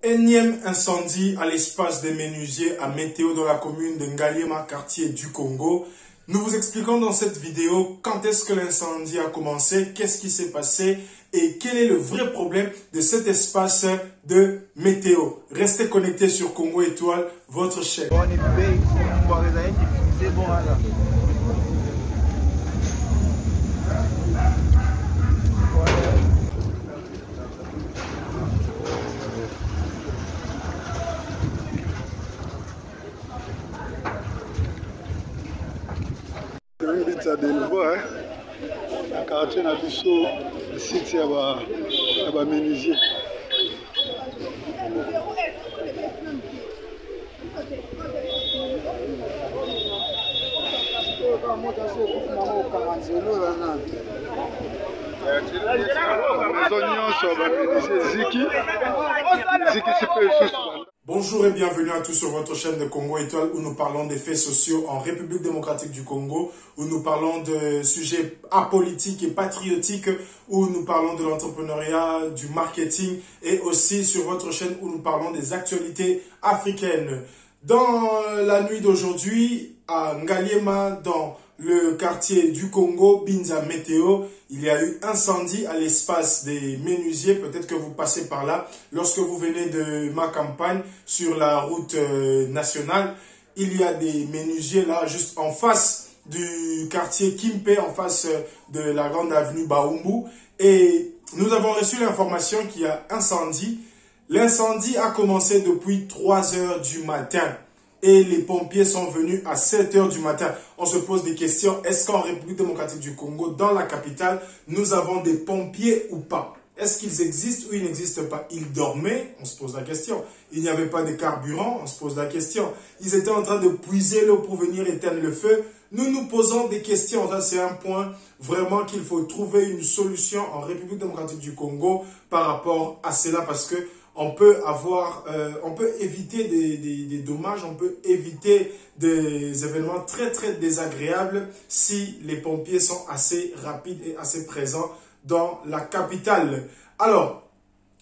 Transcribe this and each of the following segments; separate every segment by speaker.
Speaker 1: Énième incendie à l'espace des menuisiers à Météo dans la commune de Ngaliema, quartier du Congo. Nous vous expliquons dans cette vidéo quand est-ce que l'incendie a commencé, qu'est-ce qui s'est passé et quel est le vrai problème de cet espace de Météo. Restez connectés sur Congo Étoile, votre chaîne.
Speaker 2: De nouveau, la quartier na biso, le site ya ba menuisier.
Speaker 1: Bonjour et bienvenue à tous sur votre chaîne de Congo Étoile où nous parlons des faits sociaux en République démocratique du Congo, où nous parlons de sujets apolitiques et patriotiques, où nous parlons de l'entrepreneuriat, du marketing et aussi sur votre chaîne où nous parlons des actualités africaines. Dans la nuit d'aujourd'hui, à Ngaliema, dans le quartier du Congo, Binza Météo, il y a eu incendie à l'espace des menuisiers. Peut-être que vous passez par là lorsque vous venez de ma campagne sur la route nationale. Il y a des menuisiers là, juste en face du quartier Kimpe, en face de la grande avenue Baoumou. Et nous avons reçu l'information qu'il y a incendie. L'incendie a commencé depuis 3 heures du matin. Et les pompiers sont venus à 7 heures du matin. On se pose des questions. Est-ce qu'en République démocratique du Congo, dans la capitale, nous avons des pompiers ou pas? Est-ce qu'ils existent ou ils n'existent pas? Ils dormaient? On se pose la question. Il n'y avait pas de carburant? On se pose la question. Ils étaient en train de puiser l'eau pour venir éteindre le feu? Nous nous posons des questions. C'est un point vraiment qu'il faut trouver une solution en République démocratique du Congo par rapport à cela, parce que on peut éviter des dommages, on peut éviter des événements très très désagréables si les pompiers sont assez rapides et assez présents dans la capitale. Alors,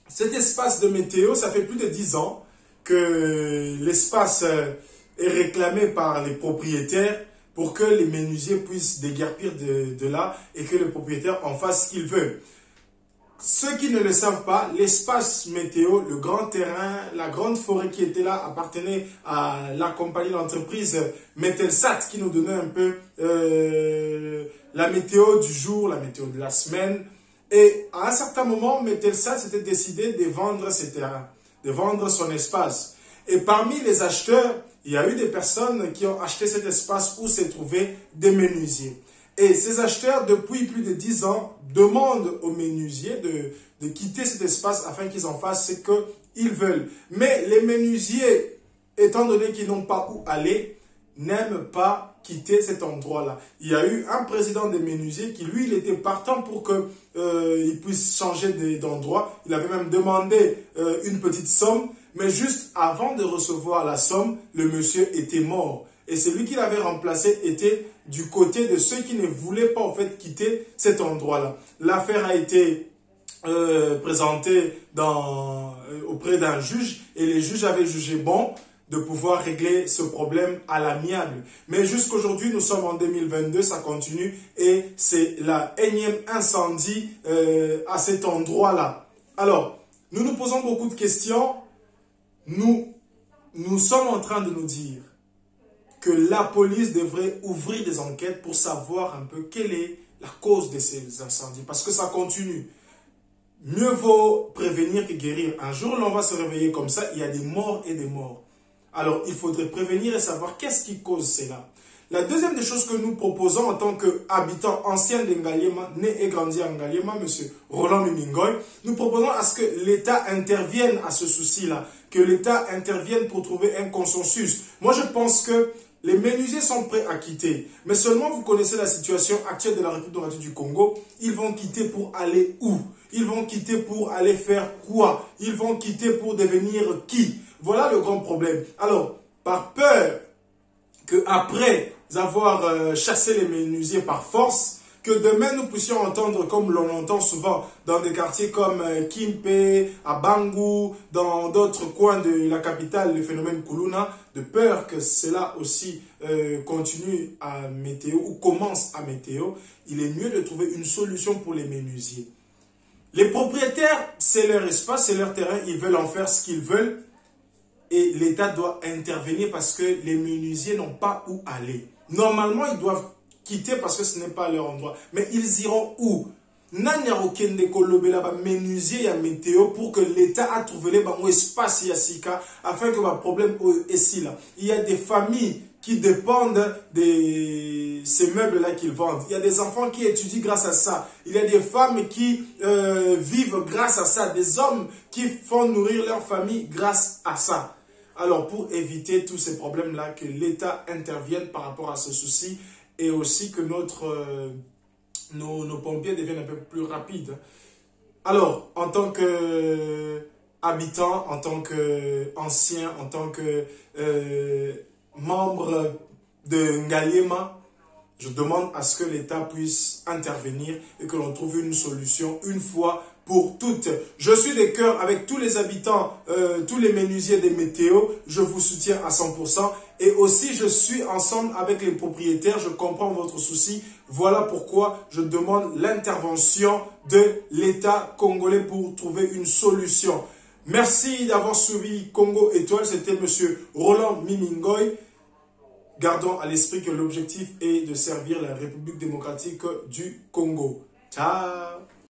Speaker 1: cet espace de Météo, ça fait plus de 10 ans que l'espace est réclamé par les propriétaires pour que les menuisiers puissent déguerpir de là et que le propriétaire en fasse ce qu'il veut. Ceux qui ne le savent pas, l'espace Météo, le grand terrain, la grande forêt qui était là appartenait à la compagnie, l'entreprise Metelsat qui nous donnait un peu la météo du jour, la météo de la semaine. Et à un certain moment, Metelsat s'était décidé de vendre ses terrains, de vendre son espace. Et parmi les acheteurs, il y a eu des personnes qui ont acheté cet espace où se trouvaient des menuisiers. Et ces acheteurs, depuis plus de 10 ans, demandent aux menuisiers de quitter cet espace afin qu'ils en fassent ce qu'ils veulent. Mais les menuisiers, étant donné qu'ils n'ont pas où aller, n'aiment pas quitter cet endroit-là. Il y a eu un président des menuisiers qui, lui, il était partant pour qu'il puisse changer d'endroit. Il avait même demandé une petite somme, mais juste avant de recevoir la somme, le monsieur était mort. Et celui qui l'avait remplacé était du côté de ceux qui ne voulaient pas en fait quitter cet endroit-là. L'affaire a été présentée auprès d'un juge et les juges avaient jugé bon de pouvoir régler ce problème à l'amiable. Mais jusqu'aujourd'hui, nous sommes en 2022, ça continue et c'est la énième incendie à cet endroit-là. Alors, nous nous posons beaucoup de questions. Nous sommes en train de nous dire que la police devrait ouvrir des enquêtes pour savoir un peu quelle est la cause de ces incendies. Parce que ça continue. Mieux vaut prévenir que guérir. Un jour, l'on va se réveiller comme ça, il y a des morts et des morts. Alors, il faudrait prévenir et savoir qu'est-ce qui cause cela. La deuxième des choses que nous proposons en tant qu'habitants anciens de Ngaliema, né et grandi à Ngaliema, M. Roland Lumingoy, nous proposons à ce que l'État intervienne à ce souci-là, que l'État intervienne pour trouver un consensus. Moi, je pense que les menuisiers sont prêts à quitter. Mais seulement, vous connaissez la situation actuelle de la République démocratique du Congo. Ils vont quitter pour aller où? Ils vont quitter pour aller faire quoi? Ils vont quitter pour devenir qui? Voilà le grand problème. Alors, par peur qu'après avoir chassé les menuisiers par force, que demain nous puissions entendre, comme l'on entend souvent dans des quartiers comme Kimpe, à Bangu, dans d'autres coins de la capitale, le phénomène Kuluna, de peur que cela aussi continue à météo ou commence à météo, il est mieux de trouver une solution pour les menuisiers. Les propriétaires, c'est leur espace, c'est leur terrain, ils veulent en faire ce qu'ils veulent et l'État doit intervenir parce que les menuisiers n'ont pas où aller. Normalement, ils doivent quitter parce que ce n'est pas leur endroit. Mais ils iront où? Menuisier et météo pour que l'État a trouvé les espaces afin que le problème est là. Il y a des familles qui dépendent de ces meubles-là qu'ils vendent. Il y a des enfants qui étudient grâce à ça. Il y a des femmes qui vivent grâce à ça. Des hommes qui font nourrir leur famille grâce à ça. Alors, pour éviter tous ces problèmes-là, que l'État intervienne par rapport à ce souci et aussi que nos pompiers deviennent un peu plus rapides. Alors, en tant qu'habitant, en tant qu'ancien, en tant que membre de Ngaliema, je demande à ce que l'État puisse intervenir et que l'on trouve une solution une fois pour toutes. Je suis de cœur avec tous les habitants, tous les menuisiers des météos. Je vous soutiens à 100%. Et aussi, je suis ensemble avec les propriétaires. Je comprends votre souci. Voilà pourquoi je demande l'intervention de l'État congolais pour trouver une solution. Merci d'avoir suivi Congo Étoile. C'était M. Roland Miningoy. Gardons à l'esprit que l'objectif est de servir la République démocratique du Congo. Ciao!